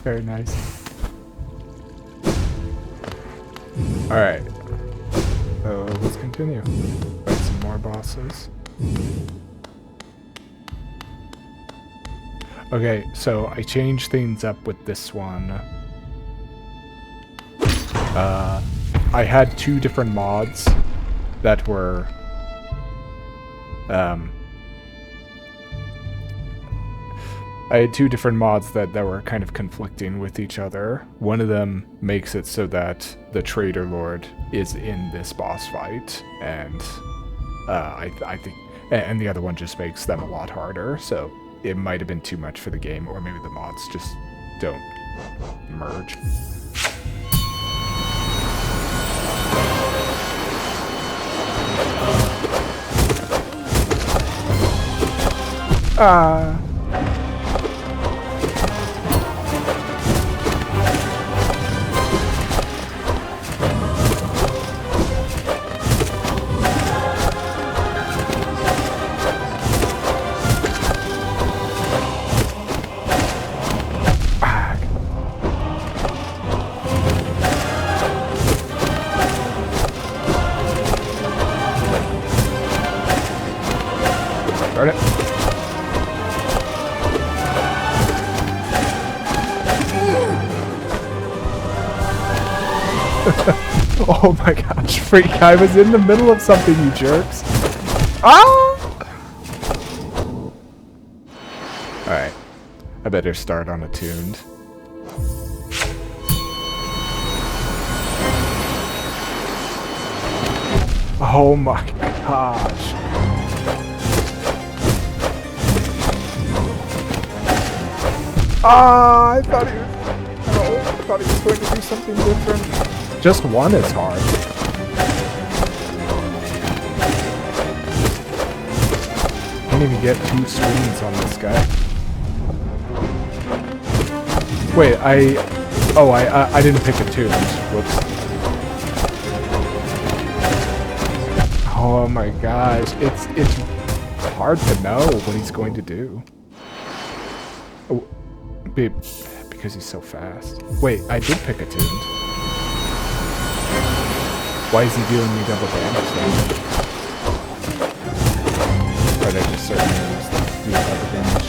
Very nice. Alright. So let's continue. Fight some more bosses. Okay, so I changed things up with this one. I had two different mods that were I had two different mods that were kind of conflicting with each other. One of them makes it so that the Trader Lord is in this boss fight, and I think, and the other one just makes them a lot harder. So it might have been too much for the game, or maybe the mods just don't merge. Start it. Oh my gosh, freak, I was in the middle of something, you jerks. Ah! Alright, I better start on attuned. Oh my gosh. Ah, I thought he was going to do something different. Just one is hard. Can't even get two swings on this guy. Wait, I didn't pick a tune. Whoops. Oh my gosh, it's hard to know what he's going to do. Oh, because he's so fast. Wait, I did pick a tune. Why is he dealing me double damage then? Or did I just certainly use the double damage?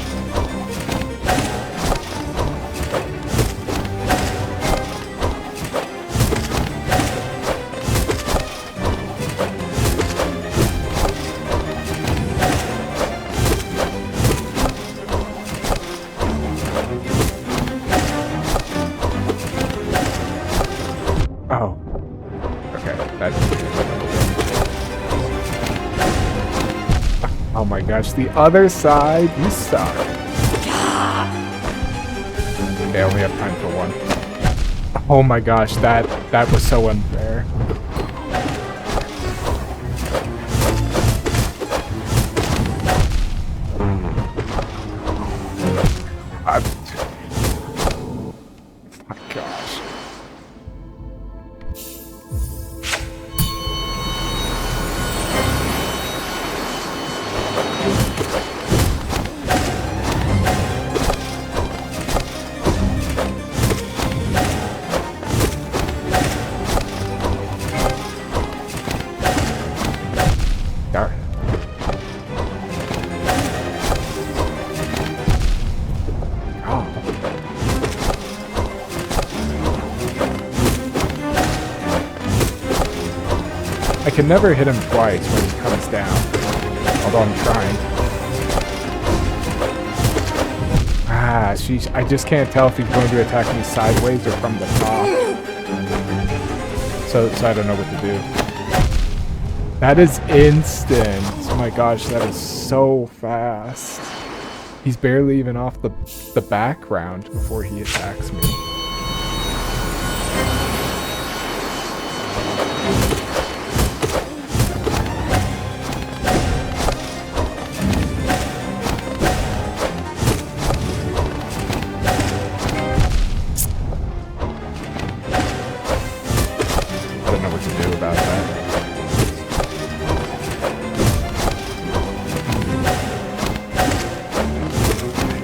Oh. Okay, that's... Oh my gosh, the other side, you suck. Okay, I only have time for one. Oh my gosh, that was so unfair. Oh my gosh. Darn. Oh. I can never hit him twice when he comes down, although I'm trying. Ah, sheesh. I just can't tell if he's going to attack me sideways or from the top. So I don't know what to do. That is instant. Oh my gosh, that is so fast. He's barely even off the background before he attacks me. I don't know what to do about that.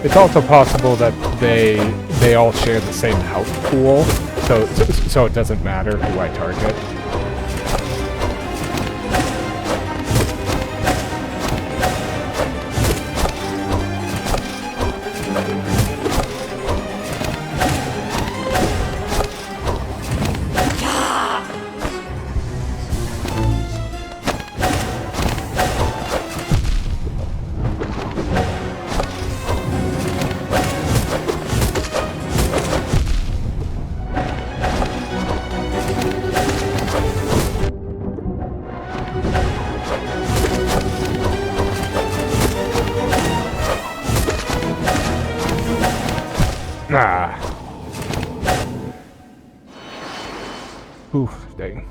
It's also possible that they they all share the same health pool, so it doesn't matter who I target. Ah. Ooh, dang.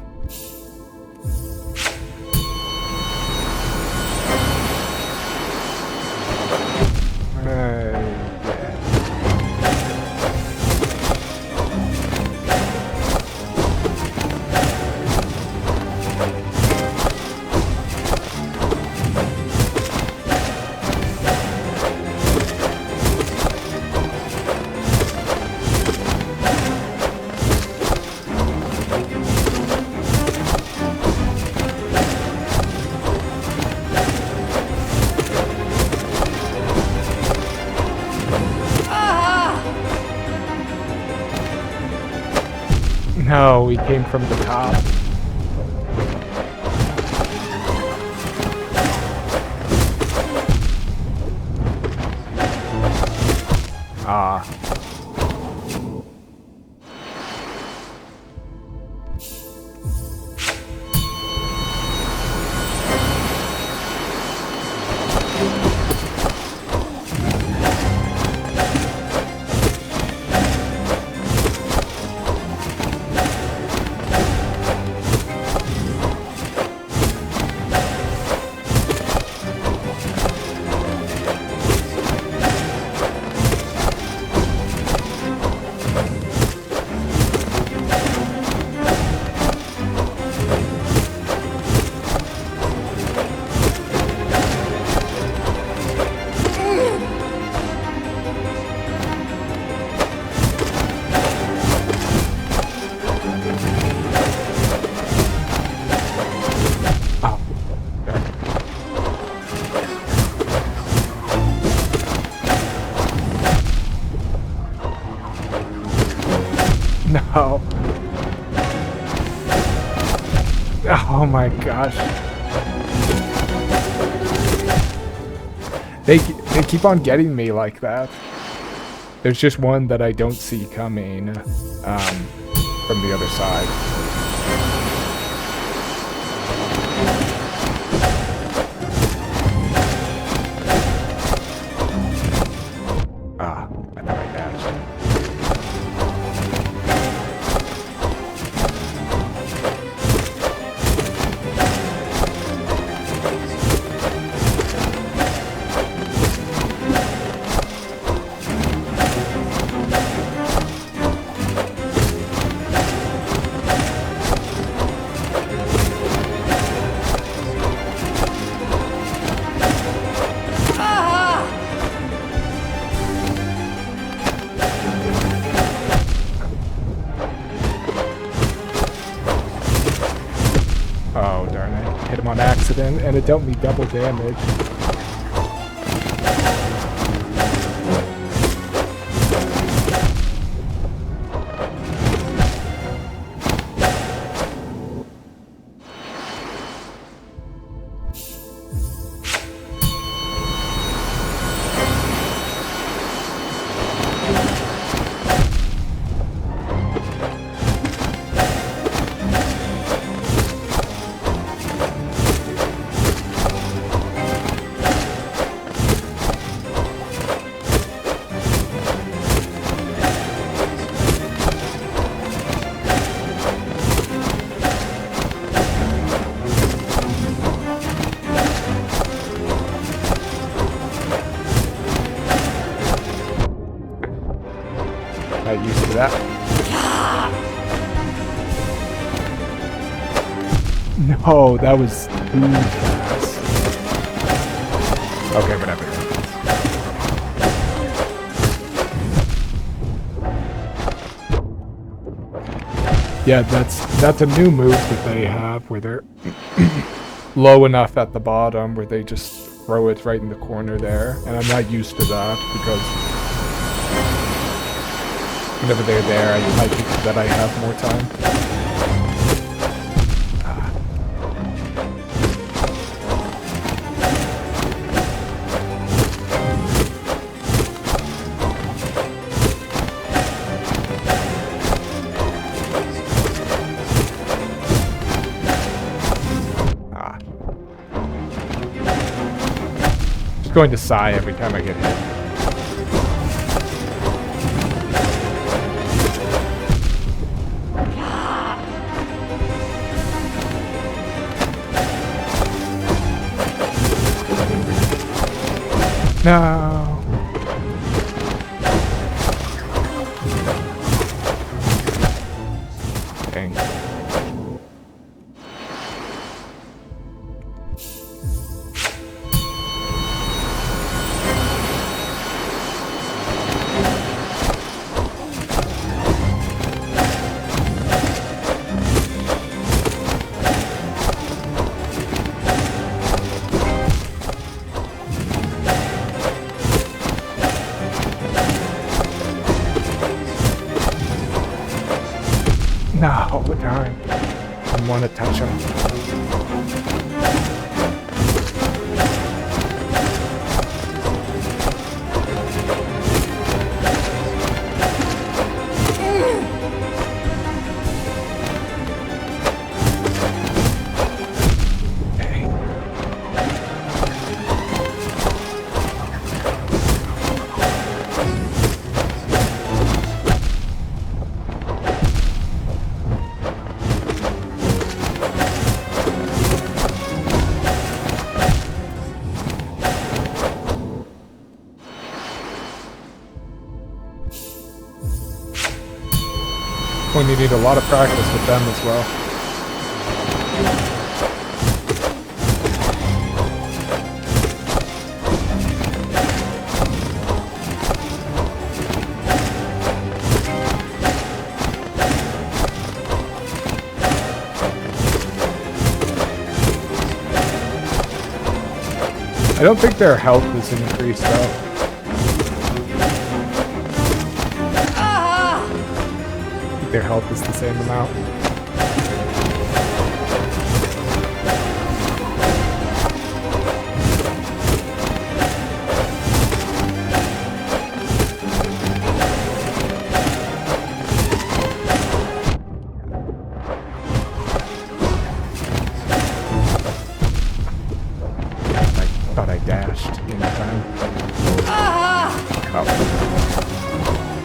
Yeah. No, he came from the top. Ah. No. Oh my gosh. They keep on getting me like that. There's just one that I don't see coming from the other side. Ah, I thought I dashed. Oh, darn it. Hit him on accident, and it dealt me double damage. Not used to that. No, that was too fast. Okay, whatever. Yeah, that's a new move that they have where they're low enough at the bottom where they just throw it right in the corner there. And I'm not used to that because whenever they're there, I think that I have more time. Going to sigh every time I get hit. No. Dang. No, darn. I want to touch him. Going to need a lot of practice with them as well. I don't think their health is increased though. Their health is the same amount. I thought I dashed in time. Oh.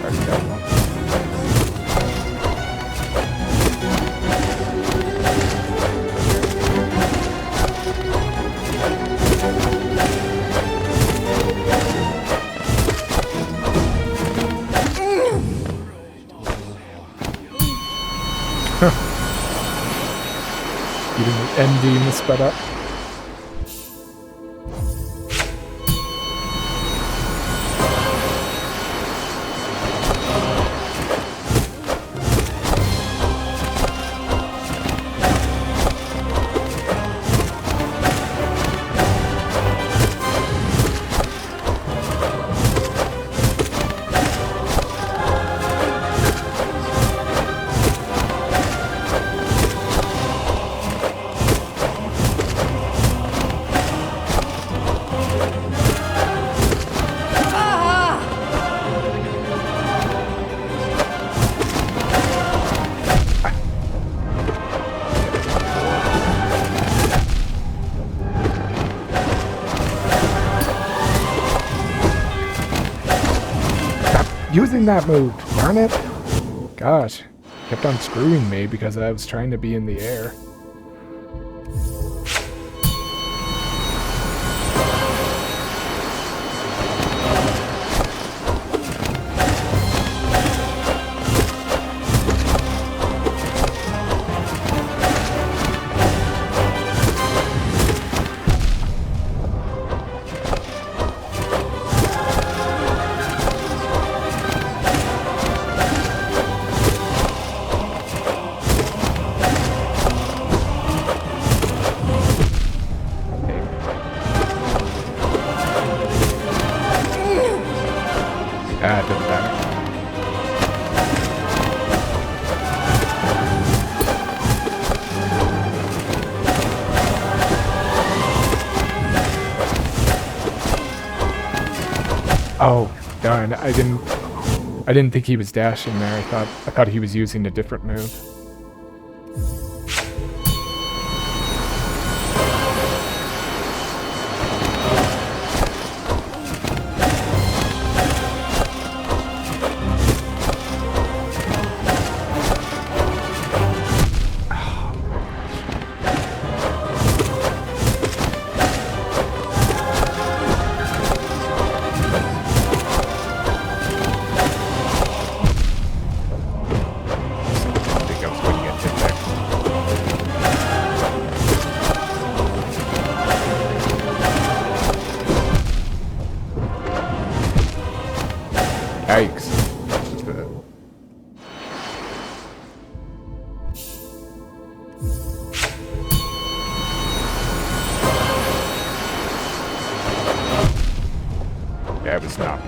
Already got one. Even the MD sped up. Using that move, darn it. Gosh, kept on screwing me because I was trying to be in the air. there. Oh, darn, I didn't think he was dashing there. I thought he was using a different move. Yikes. Yeah, it was not.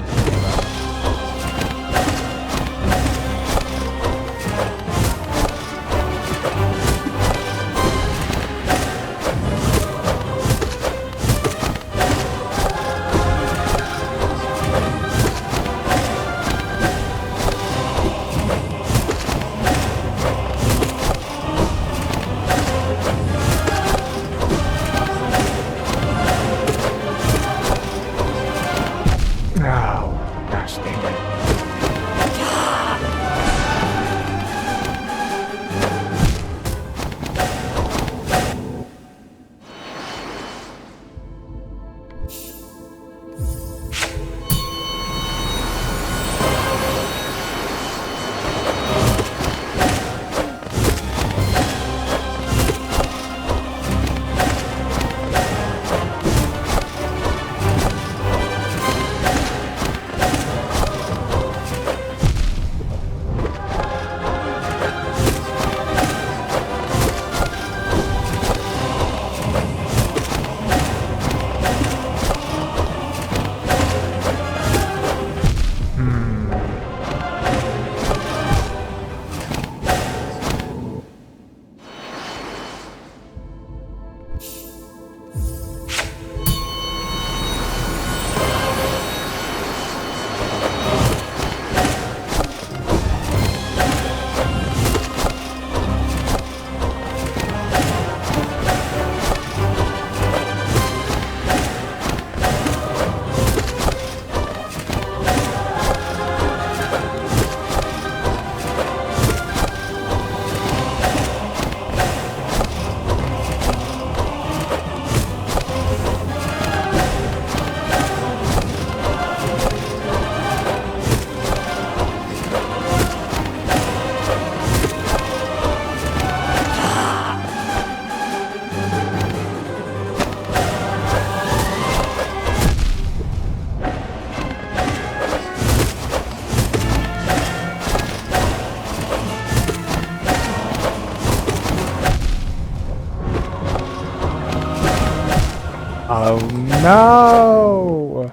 Oh no!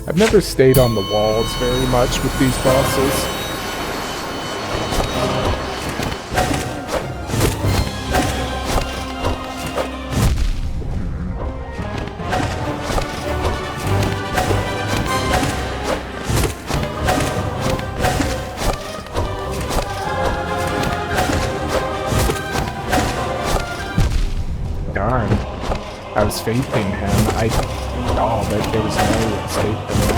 I've never stayed on the walls very much with these bosses. Darn. I was faithing him. Oh, but there was no escape from that.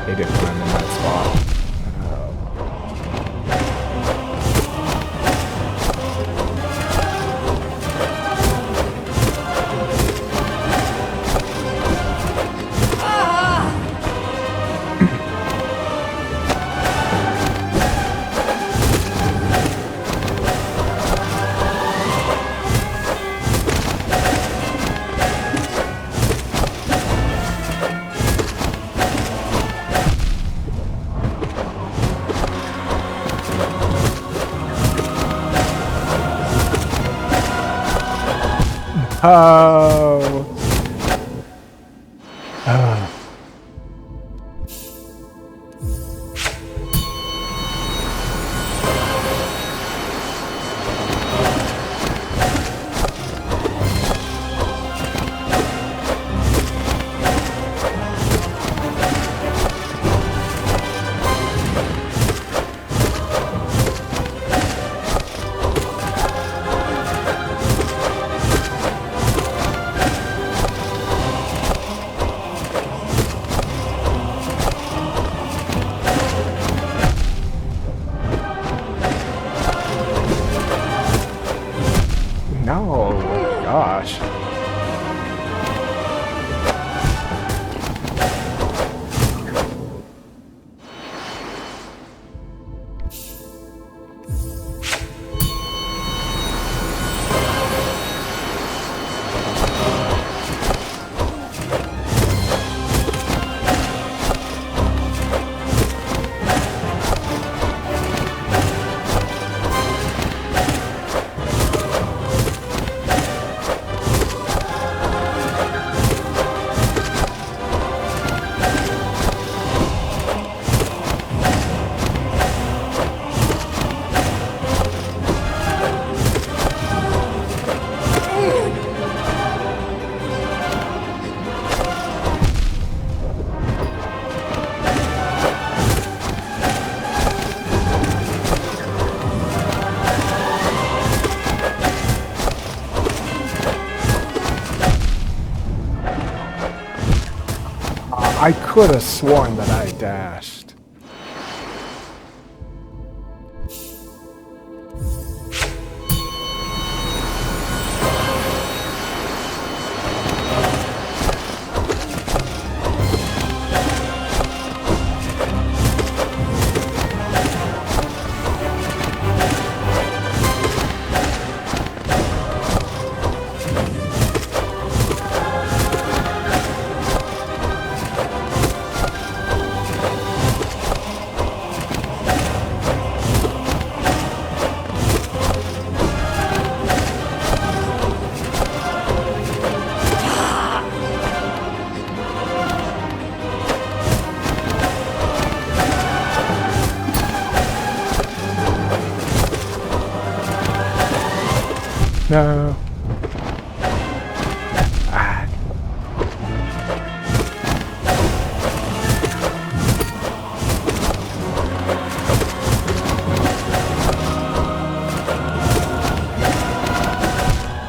They didn't land in that spot. Oh. No, gosh. I could have sworn that I dashed. No. Ah.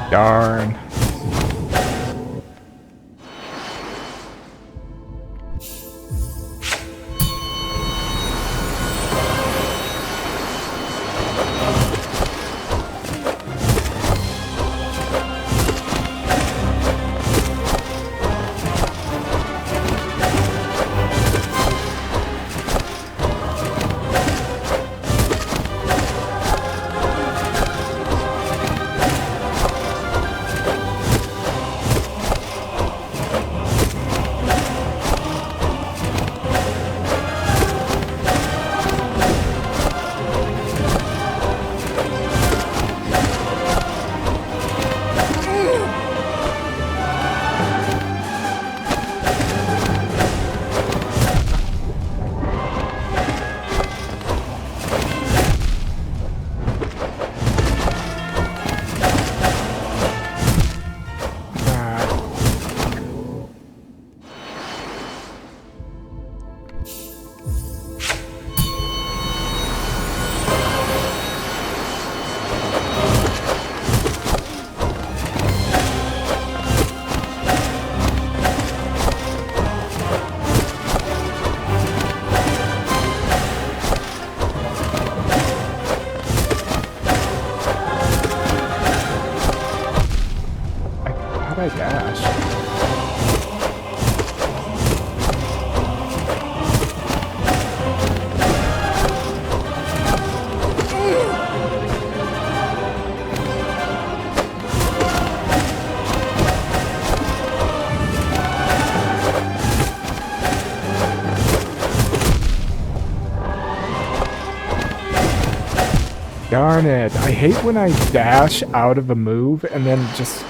Darn. I dash? Darn it. I hate when I dash out of a move and then just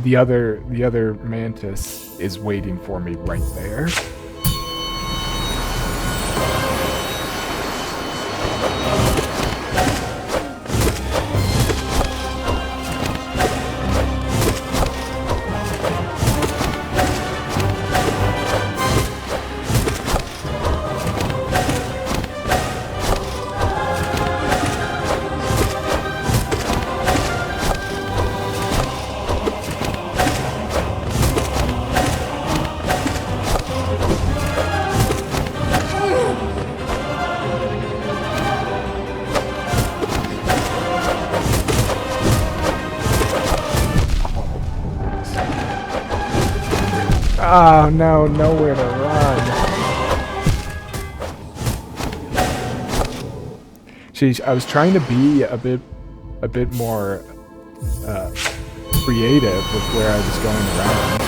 the other mantis is waiting for me right there. Oh no, nowhere to run. Sheesh, I was trying to be a bit more creative with where I was going around,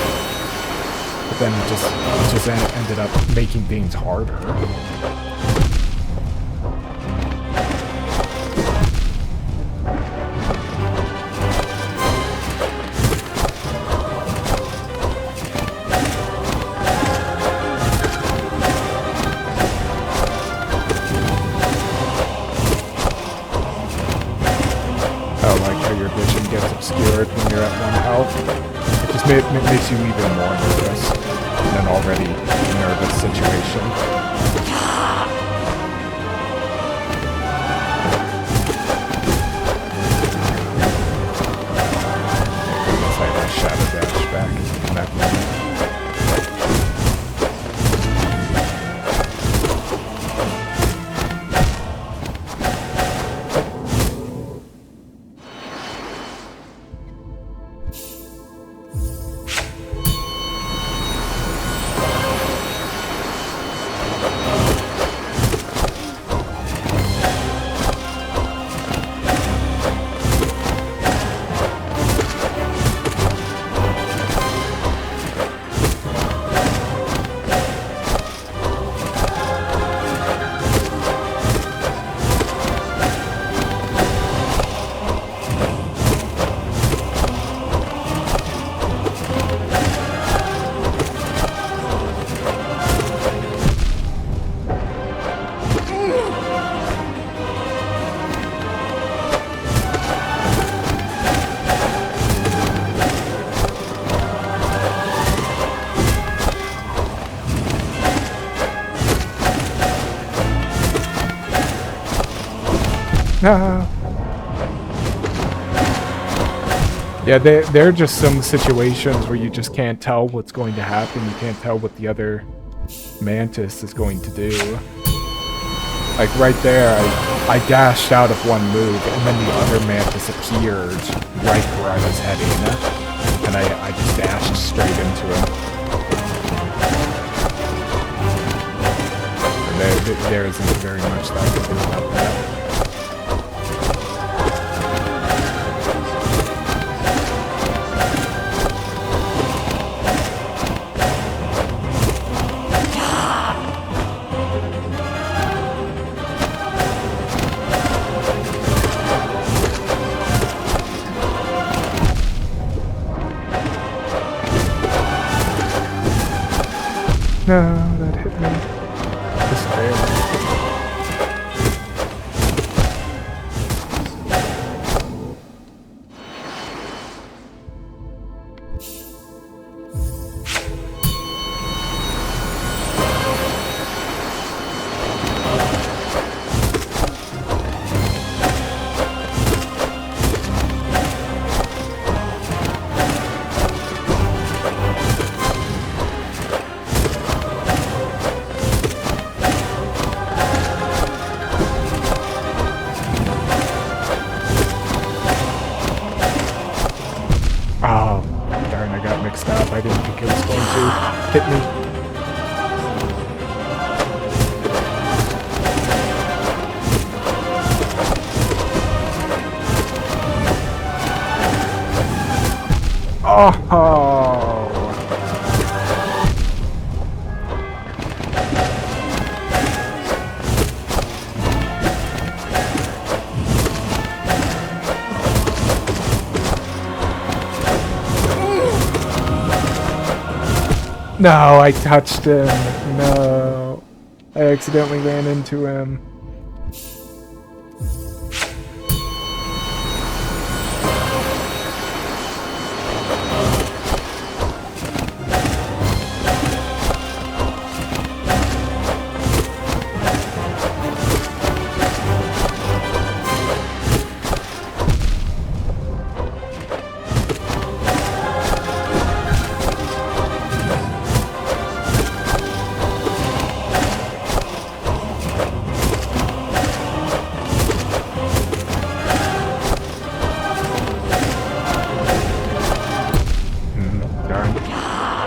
but then it just ended up making things harder. Obscured when you're at 1 health. It just makes you even more nervous in an already nervous situation. I had a shadow dash back in that moment. Yeah, there are just some situations where you just can't tell what's going to happen. You can't tell what the other mantis is going to do. Like right there, I dashed out of one move, and then the other mantis appeared right where I was heading, and I just dashed straight into him. And there isn't very much that I can do about that. No, that hit me. Just barely. mixed up. I didn't think it was going to hit me. Oh! No, I touched him. No. I accidentally ran into him.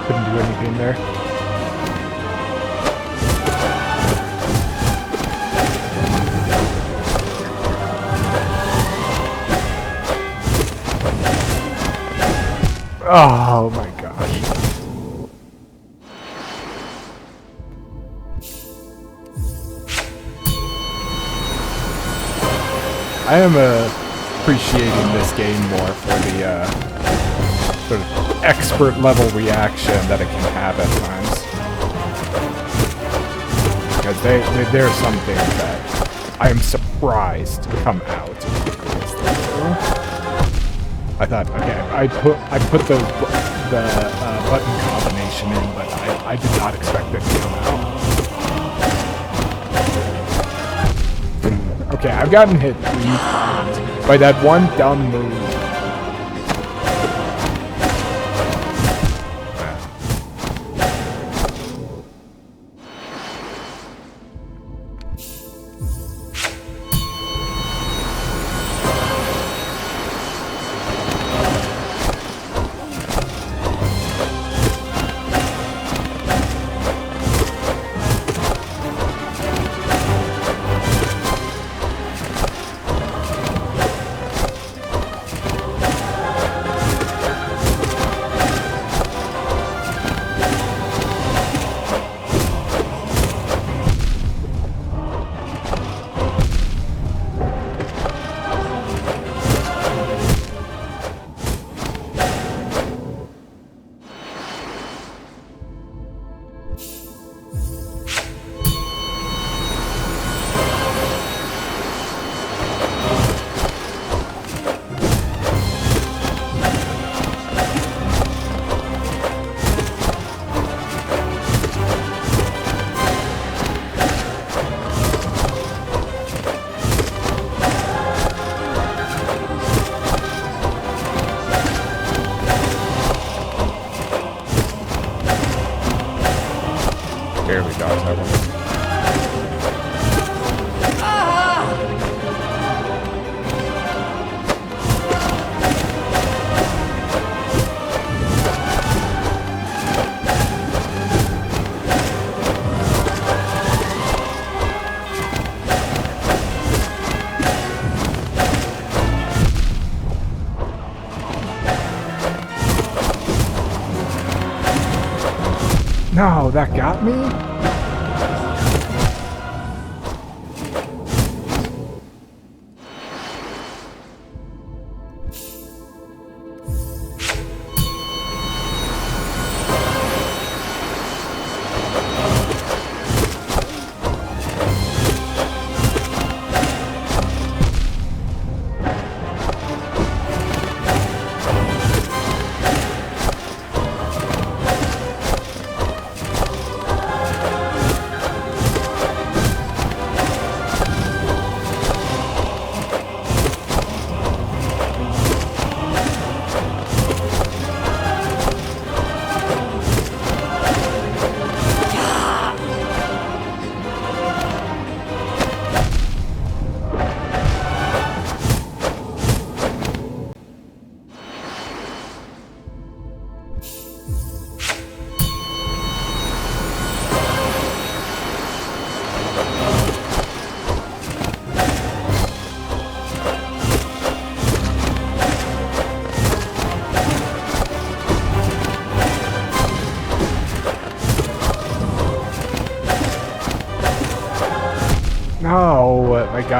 Couldn't do anything there. Oh my gosh. I am appreciating this game more for the sort of expert level reaction that it can have at times. Because there are some things that I am surprised come out as quickly as they do. I thought, okay, I put the button combination in, but I did not expect it to come out. Okay, I've gotten hit 3 times by that one dumb move. Barely dodged that one. No, that got me?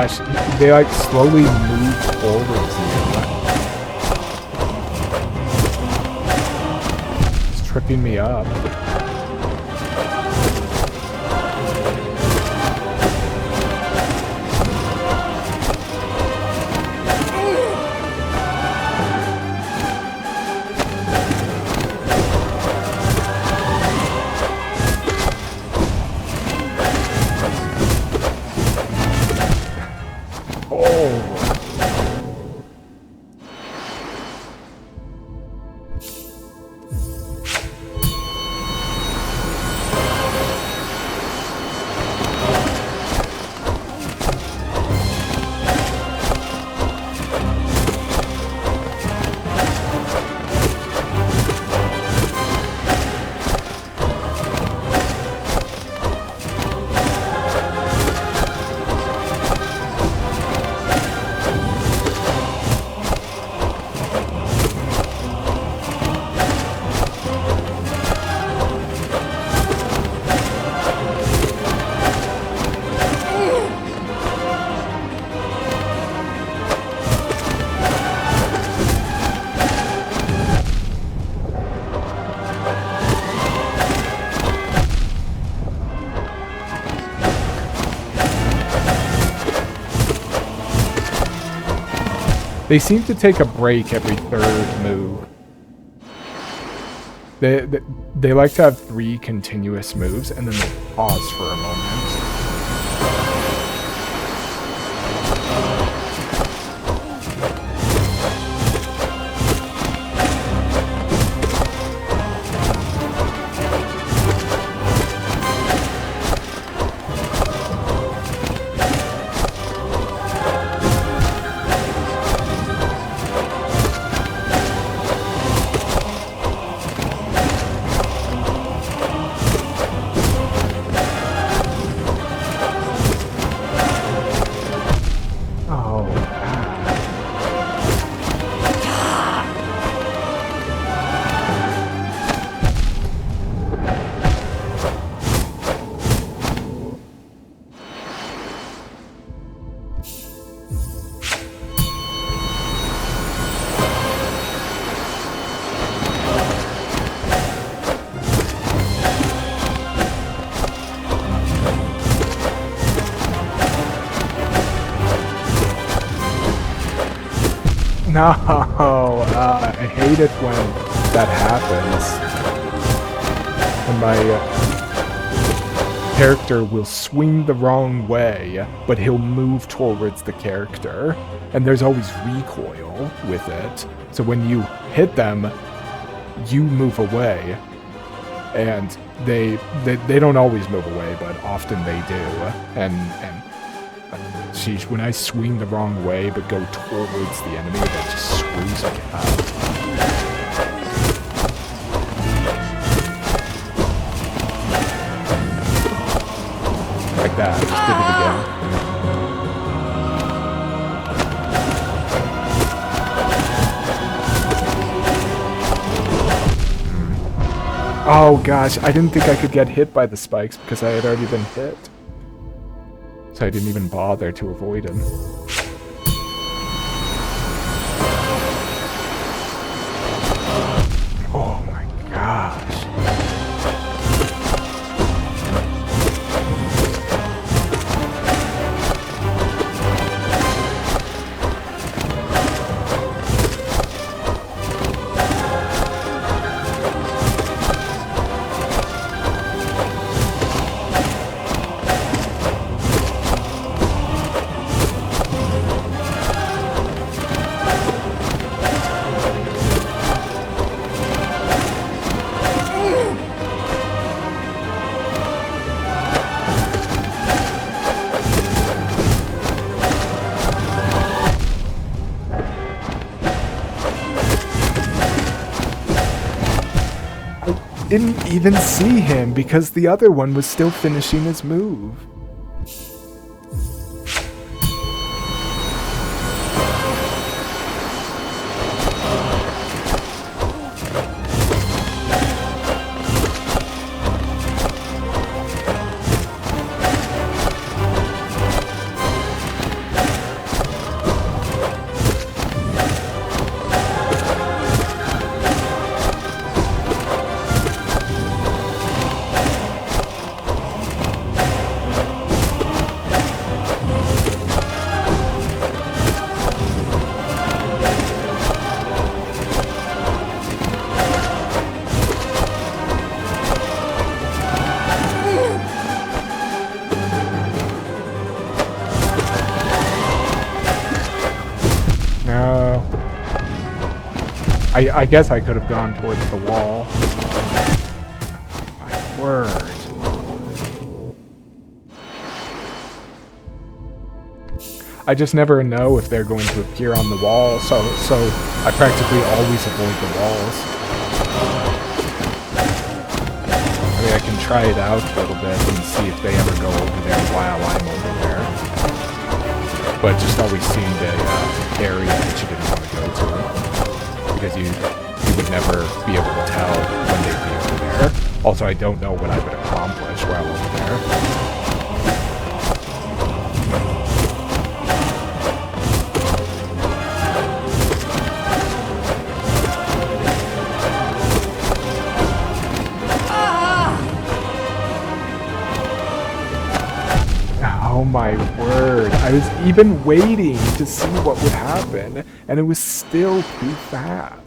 gosh, they like slowly move towards you. It's tripping me up. They seem to take a break every third move. They like to have 3 continuous moves, and then they pause for a moment. No, I hate it when that happens. When my character will swing the wrong way, but he'll move towards the character. And there's always recoil with it. So when you hit them, you move away. And they don't always move away, but often they do. And sheesh, when I swing the wrong way but go towards the enemy, that just screws me out. Like that. Just did it again. Oh gosh, I didn't think I could get hit by the spikes because I had already been hit. So I didn't even bother to avoid him. Oh my gosh. Didn't even see him because the other one was still finishing his move. I guess I could have gone towards the wall. My word. I just never know if they're going to appear on the wall, so I practically always avoid the walls. I mean, I can try it out a little bit and see if they ever go over there while I'm over there. But it just always seemed a area that you didn't want to go to, because you would never be able to tell when they'd be over there. Also, I don't know what I would accomplish while over there. Oh my word, I was even waiting to see what would happen, and it was still too fast.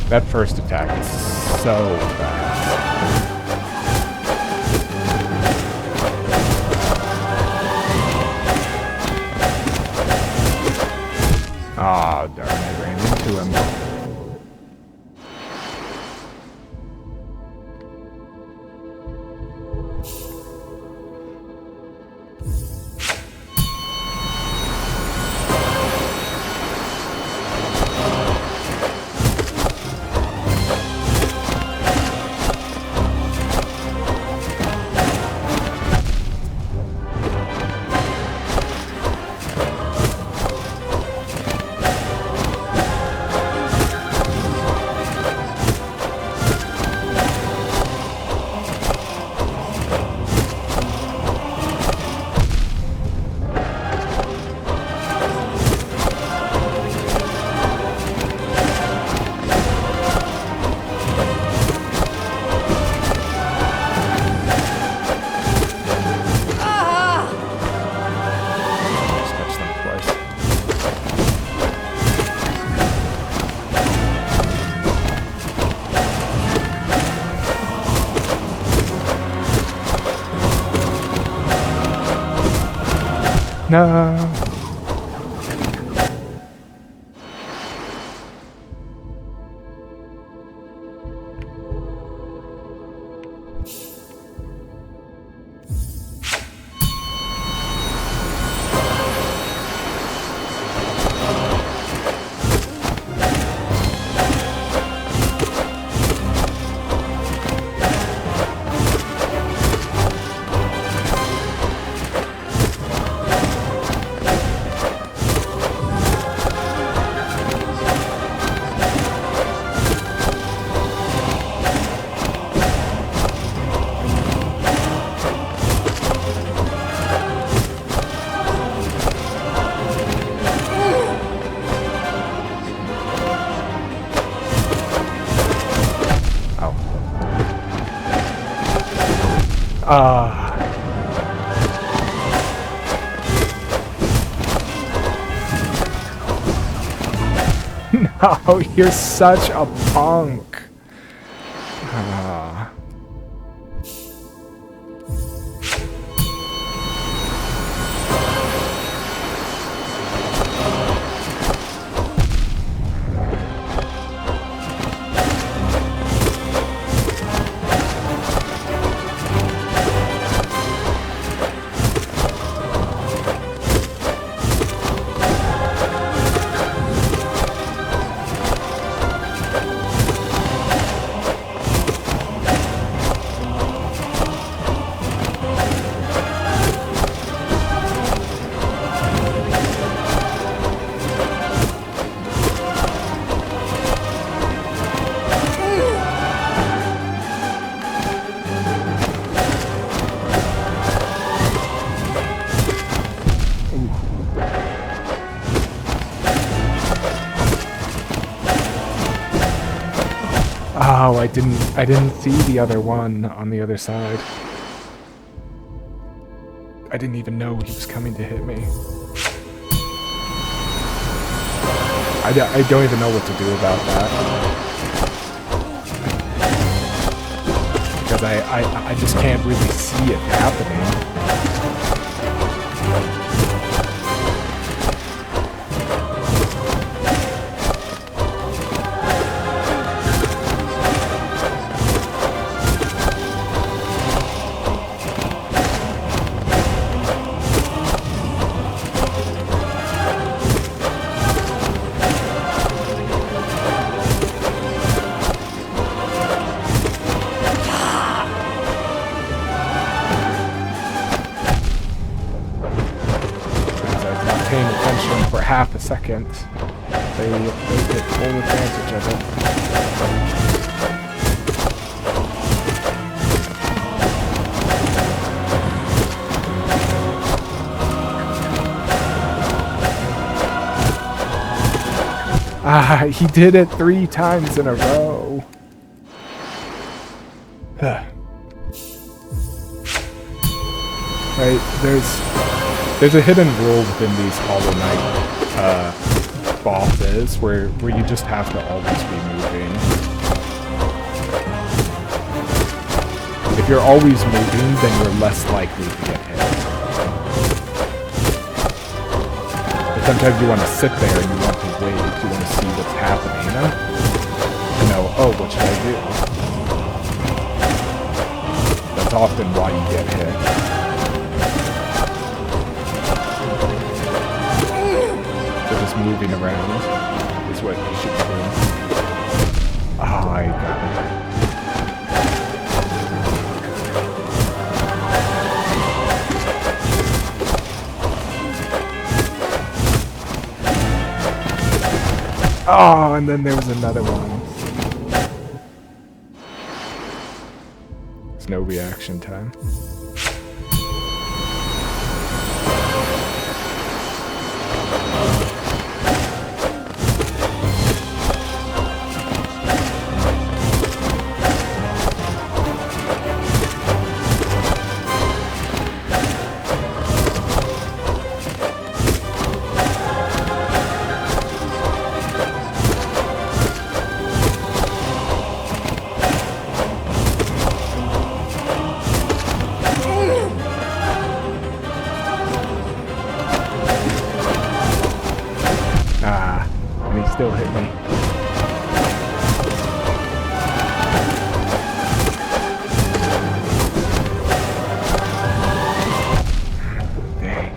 That first attack is so fast. Aw, oh, darn, I ran into him. No. No, you're such a punk. Oh, I didn't see the other one on the other side. I didn't even know he was coming to hit me. I don't even know what to do about that. Because I just can't really see it happening. For half a second, they get full advantage of it. Ah, he did it 3 times in a row. Right, there's a hidden rule within these Hollow Knight bosses where you just have to always be moving. If you're always moving, then you're less likely to get hit. But sometimes you want to sit there and you want to wait, you want to see what's happening. You know, oh, what should I do? That's often why you get hit. Moving around is what you should be doing. Oh, I got it. Oh, and then there was another one. There's no reaction time. Still hit me. Dang.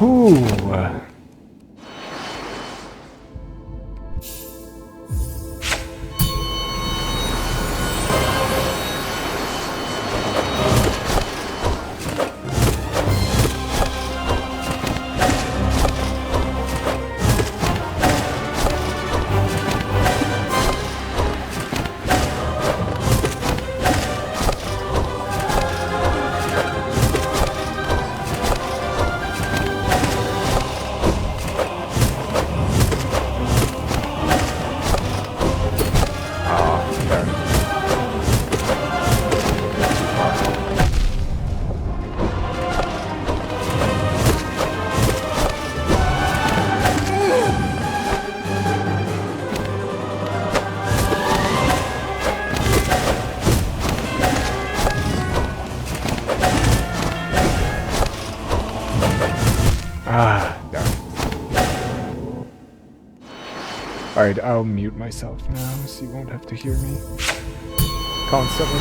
Ooh. Ah, darn. Alright, I'll mute myself now so you won't have to hear me constantly.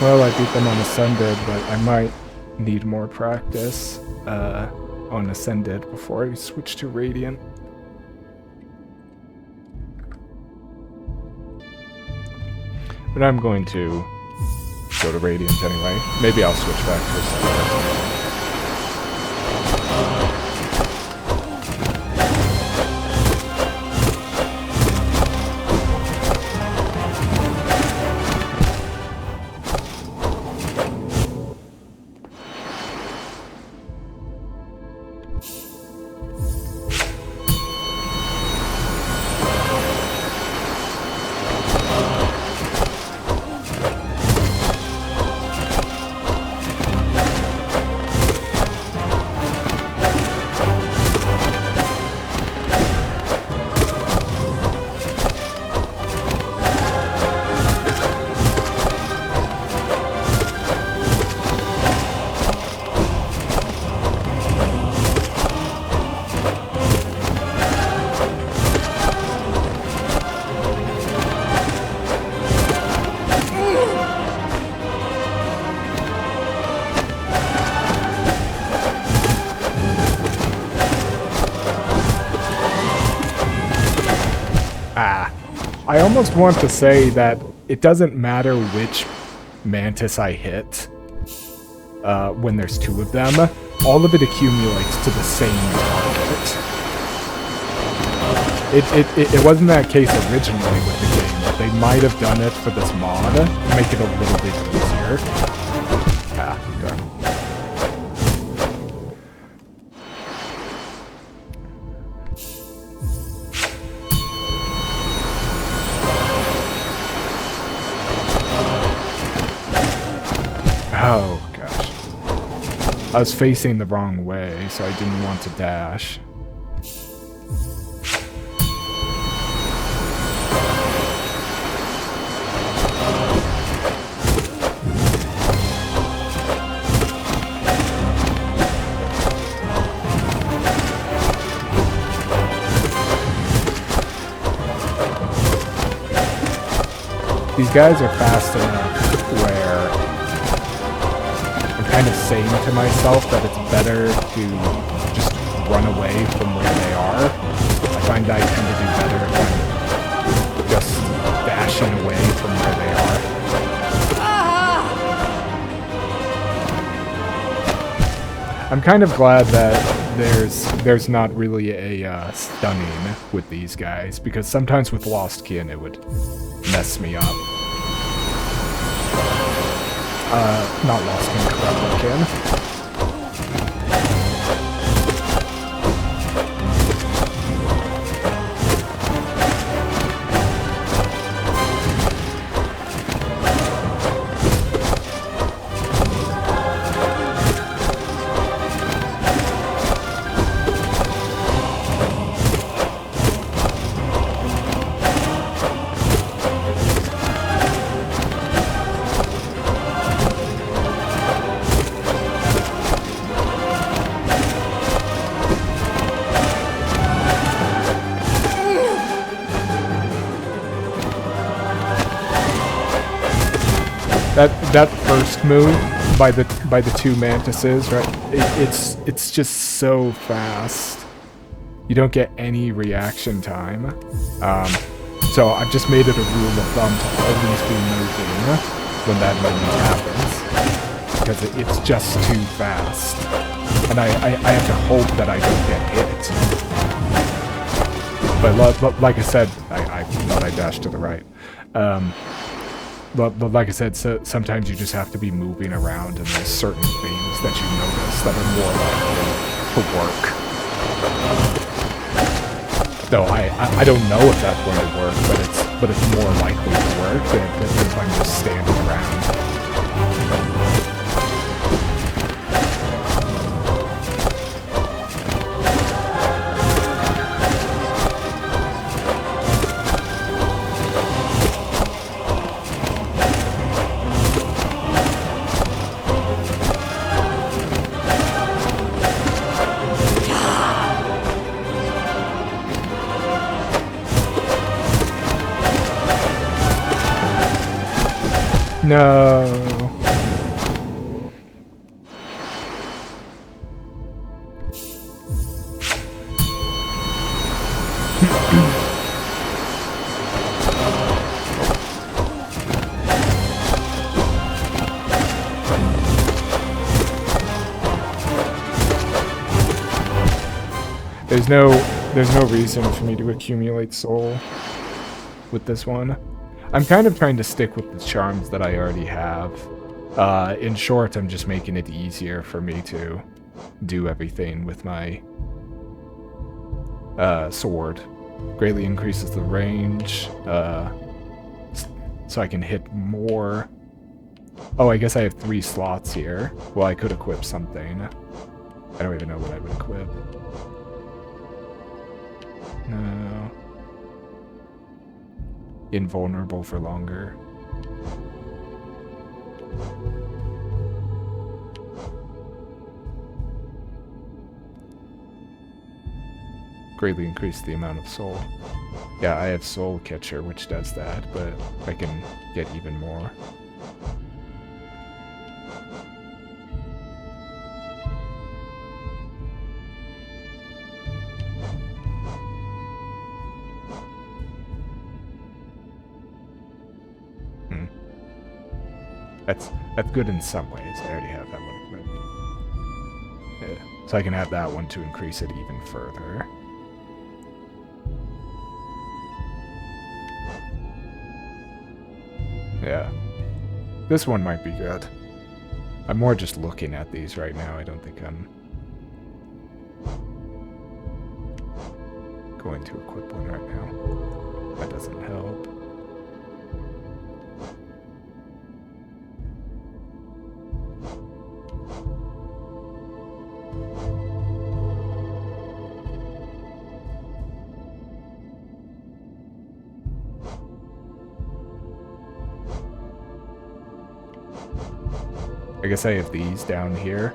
Well, I beat them on Ascended, but I might need more practice on Ascended before I switch to Radiant. But I'm going to go to Radiant anyway. Maybe I'll switch back to Ascended. I almost want to say that it doesn't matter which Mantis I hit when there's two of them. All of it accumulates to the same target. It wasn't that case originally with the game, but they might have done it for this mod to make it a little bit easier. Okay. Oh, gosh. I was facing the wrong way, so I didn't want to dash. These guys are fast enough where I'm kind of saying to myself that it's better to just run away from where they are. I find I tend to do better if I'm just dashing away from where they are. I'm kind of glad that there's not really a stunning with these guys, because sometimes with Lost Kin it would mess me up. Not Lost Kin, Corrupted Kin. That first move by the two mantises, right? It's just so fast. You don't get any reaction time. So I've just made it a rule of thumb to always be moving when that moment happens, because it's just too fast, and I have to hope that I don't get hit. But like I said, I thought I dashed to the right. But like I said, so sometimes you just have to be moving around, and there's certain things that you notice that are more likely to work. Though I don't know if that's going to work, but it's more likely to work than if I'm just standing around. No. there's no reason for me to accumulate soul with this one. I'm kind of trying to stick with the charms that I already have. In short, I'm just making it easier for me to do everything with my sword. Greatly increases the range, so I can hit more. Oh, I guess I have 3 slots here. Well, I could equip something. I don't even know what I would equip. No. Invulnerable for longer. Greatly increase the amount of soul. Yeah, I have Soul Catcher, which does that, but I can get even more. That's good in some ways. I already have that one equipped. Yeah. So I can have that one to increase it even further. Yeah. This one might be good. I'm more just looking at these right now. I don't think I'm going to equip one right now. That doesn't help. I guess I have these down here.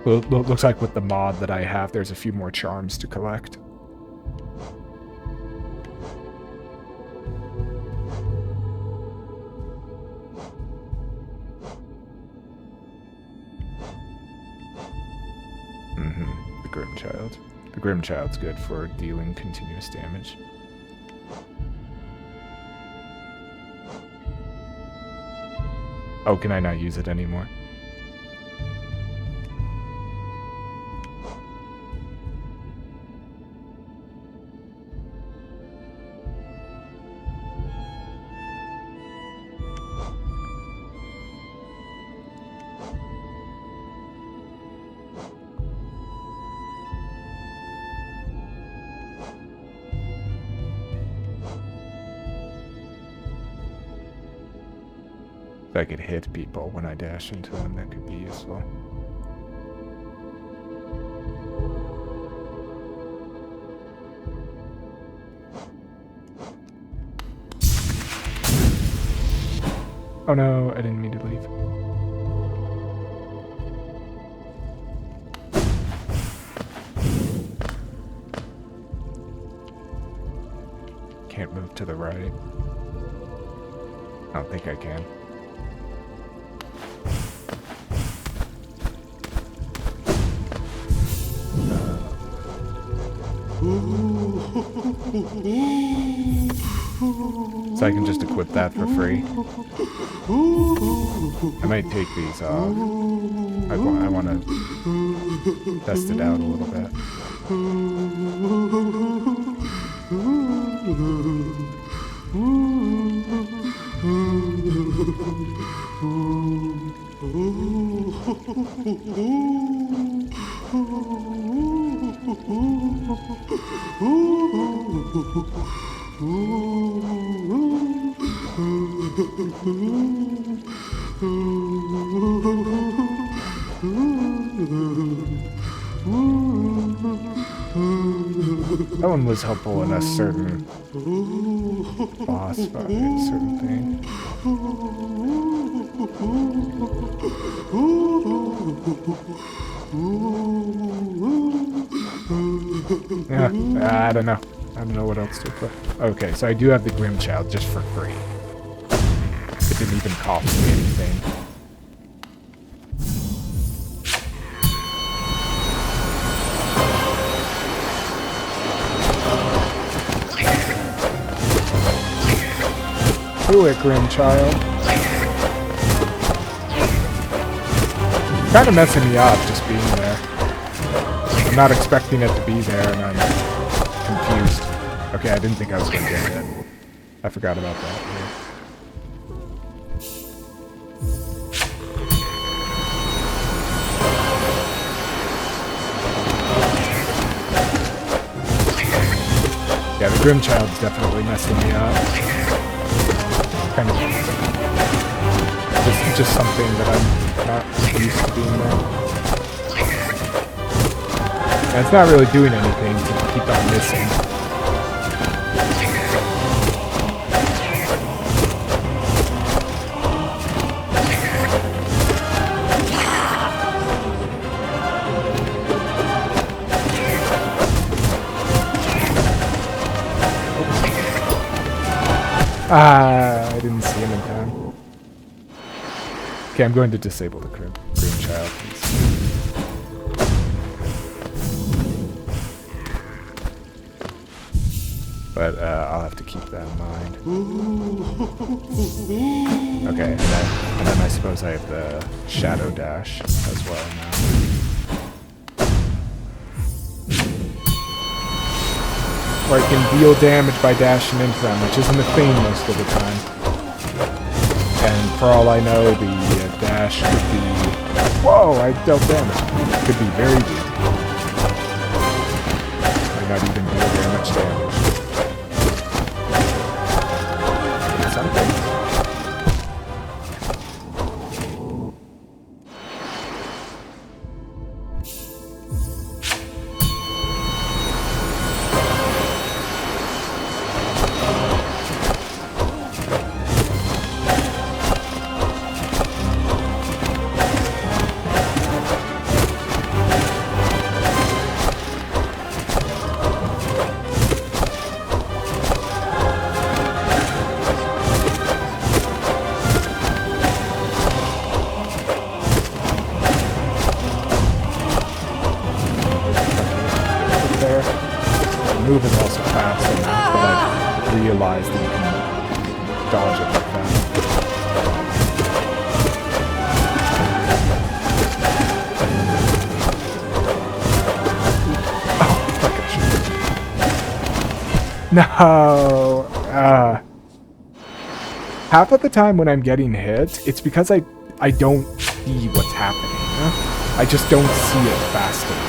Well, looks like with the mod that I have, there's a few more charms to collect. The Grim Child. The Grim Child's good for dealing continuous damage. Oh, can I not use it anymore? I could hit people when I dash into them. That could be useful. Oh no, I didn't mean to leave. Can't move to the right. I don't think I can. So I can just equip that for free. I might take these off. I want to test it out a little bit. That one was helpful in a certain boss fight, a certain thing. Yeah, I don't know. I don't know what else to put. Okay, so I do have the Grim Child just for free. It didn't even cost me anything. Do it, Grim Child. Kind of messing me up just being there. I'm not expecting it to be there, and I'm Okay, I didn't think I was going to get hit. I forgot about that. Yeah, the Grimchild's definitely messing me up. Kind of just something that I'm not used to being there. And it's not really doing anything to keep on missing. Ah, I didn't see him in time. Okay, I'm going to disable the Grimchild, please. But I'll have to keep that in mind. Okay, and then I suppose I have the Shadow Dash as well now. Or I can deal damage by dashing into them, which isn't a thing most of the time. And for all I know, the dash could be... Whoa, I dealt damage. Could be very weak. Might not even deal very much damage. Something. Move is also fast enough, but I realized that you can dodge it like that. Oh, fuck it. No! Half of the time when I'm getting hit, it's because I don't see what's happening. I just don't see it fast enough.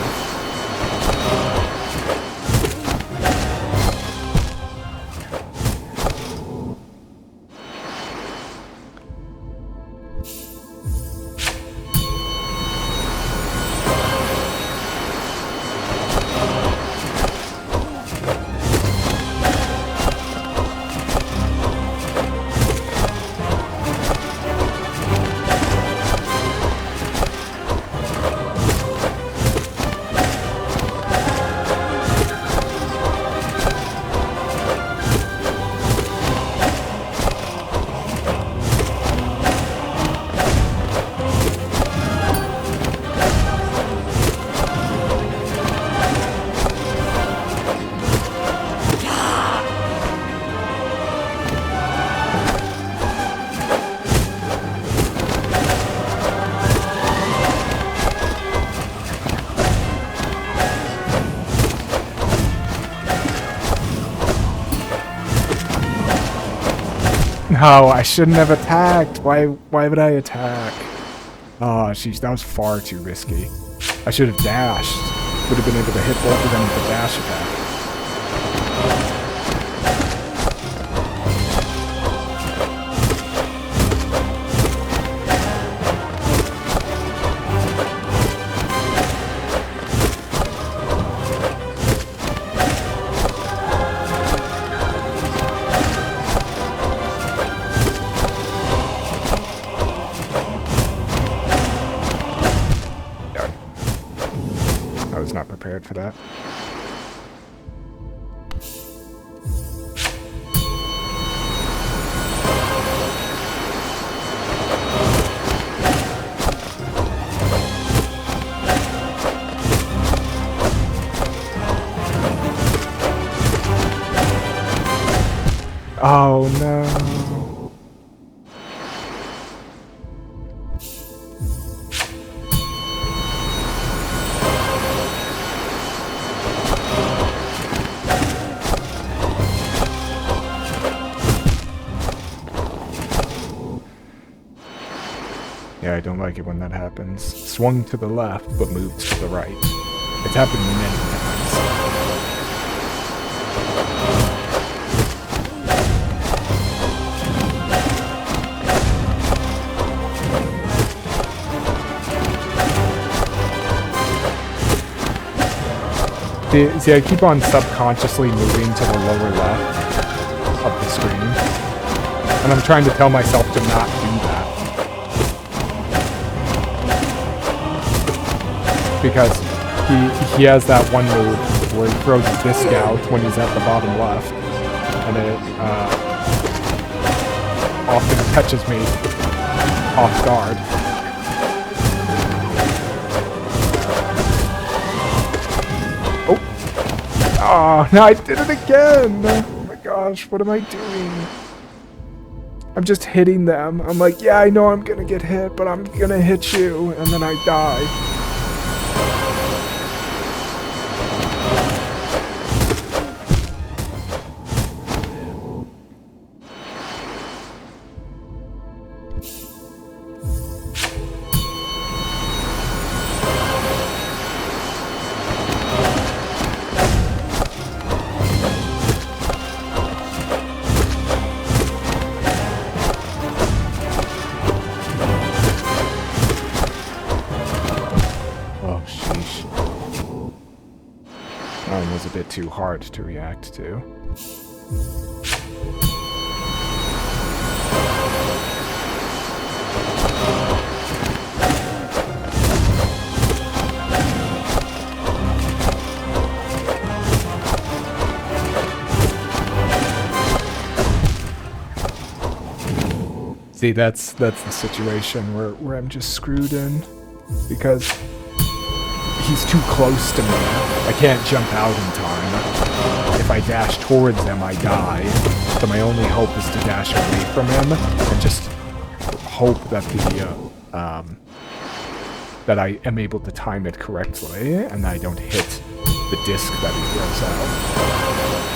No, I shouldn't have attacked. Why would I attack? Oh, jeez, that was far too risky. I should have dashed. Would have been able to hit both of them with a dash attack. I was not prepared for that. Oh no. Yeah, I don't like it when that happens. Swung to the left, but moved to the right. It's happened many times. See, I keep on subconsciously moving to the lower left of the screen. And I'm trying to tell myself to not do that. Because he has that one move where he throws his disc out when he's at the bottom left. And it often catches me off guard. Oh, no, I did it again! Oh my gosh, what am I doing? I'm just hitting them. I'm like, yeah, I know I'm gonna get hit, but I'm gonna hit you, and then I die. A bit too hard to react to. See, that's the situation where I'm just screwed in because he's too close to me. I can't jump out in time. If I dash towards him, I die. So my only hope is to dash away from him and just hope that that I am able to time it correctly and I don't hit the disc that he throws out.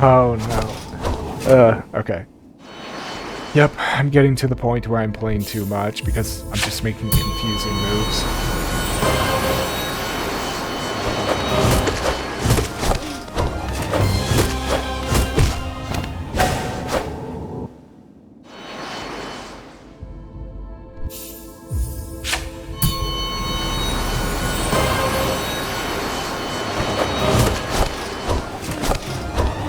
Oh no. Okay. Yep, I'm getting to the point where I'm playing too much because I'm just making confusing moves.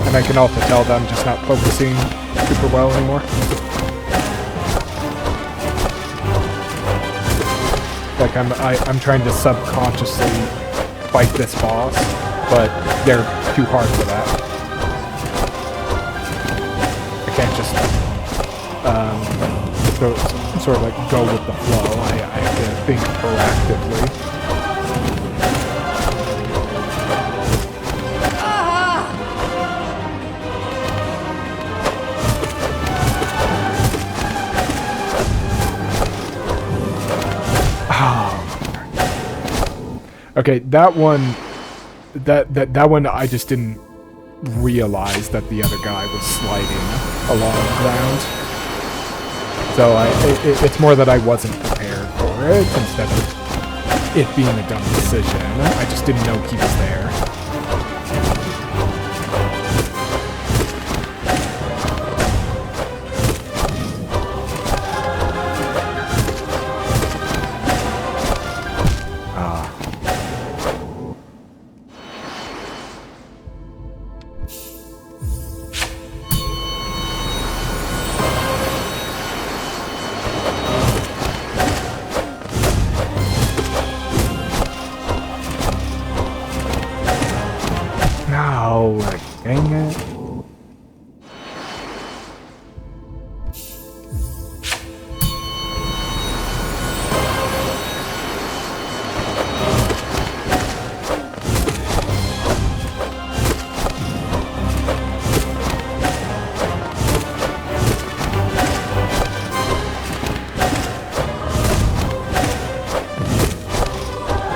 And I can also tell that I'm just not focusing super well anymore. Like I'm trying to subconsciously fight this boss, but they're too hard for that. I can't just sort of like go with the flow. I have to think proactively. Okay, that one, that one, I just didn't realize that the other guy was sliding along the ground. So it's more that I wasn't prepared for it instead of it being a dumb decision. I just didn't know he was there. No, dang it.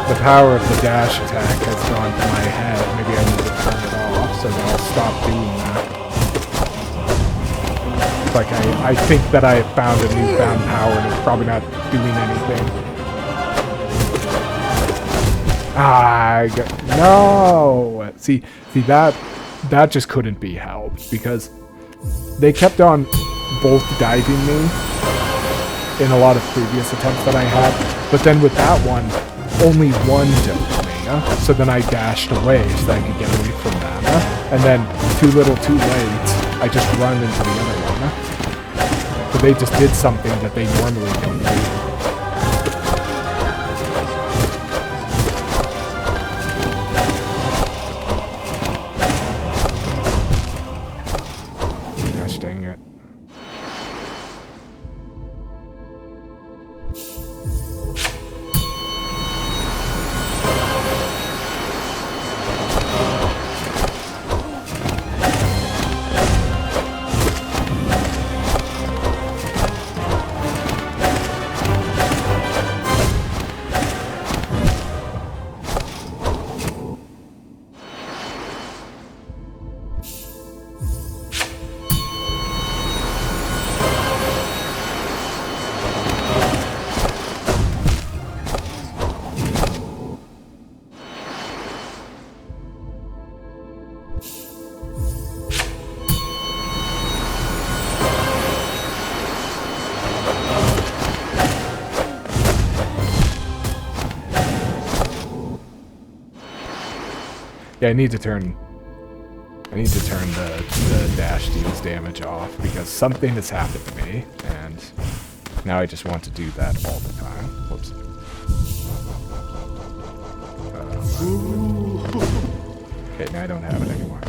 The power of the dash attack has gone to my head. Maybe I need to turn it off so that I'll stop doing that. It's like I think that I have found a newfound power and it's probably not doing anything. No! See that just couldn't be helped because they kept on both diving me in a lot of previous attempts that I had, but then with that one, only one doped me, so then I dashed away so that I could get away from them, and then too little too late, I just run into the other one. So they just did something that they normally don't do. Gosh dang it. Yeah, I need to turn the dash deals damage off because something has happened to me, and now I just want to do that all the time. Whoops. Okay, now I don't have it anymore.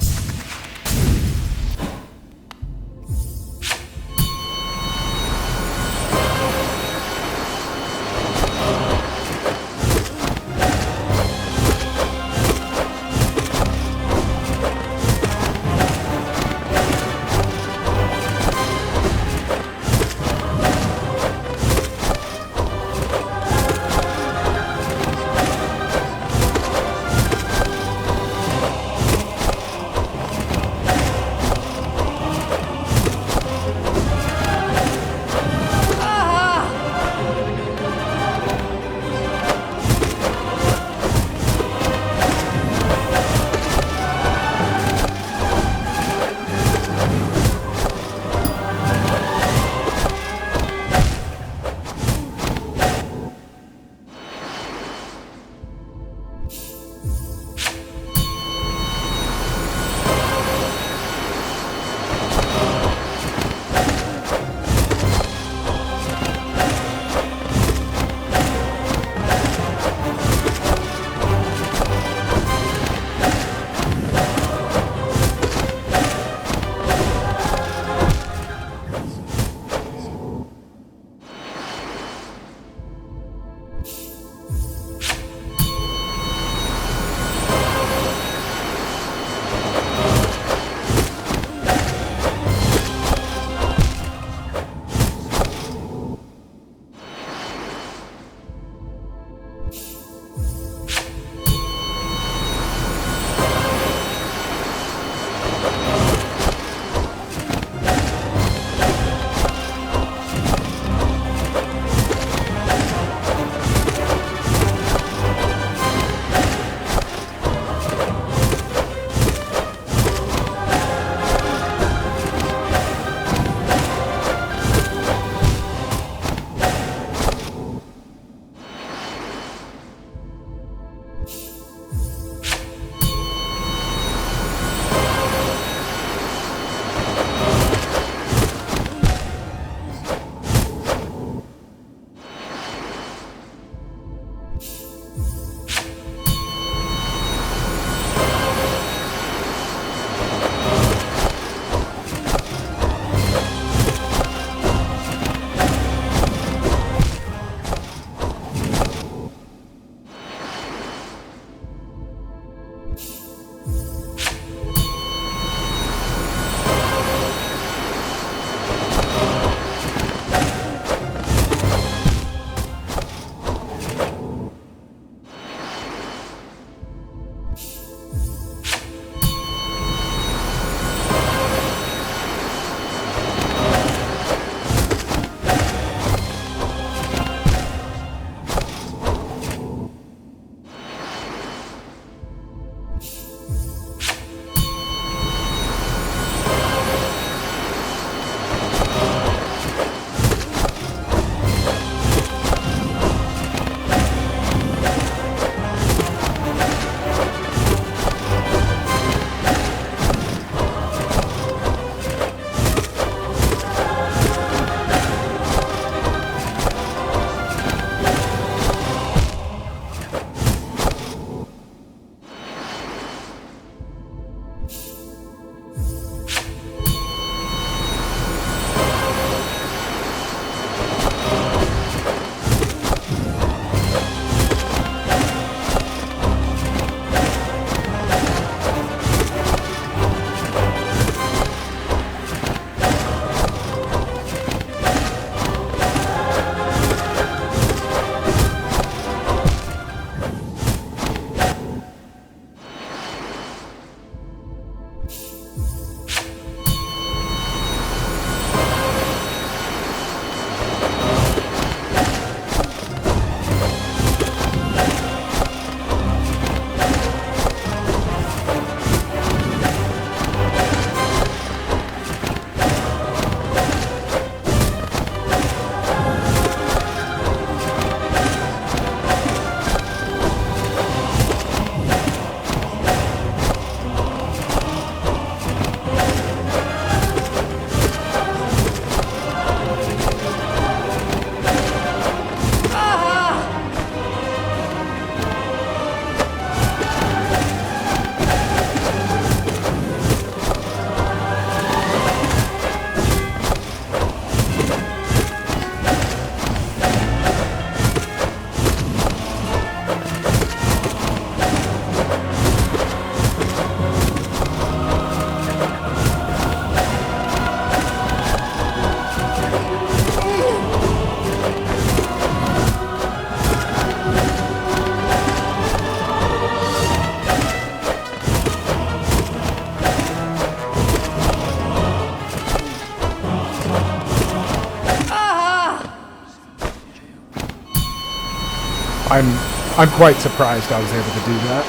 I'm quite surprised I was able to do that.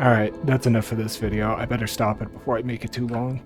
Alright, that's enough for this video. I better stop it before I make it too long.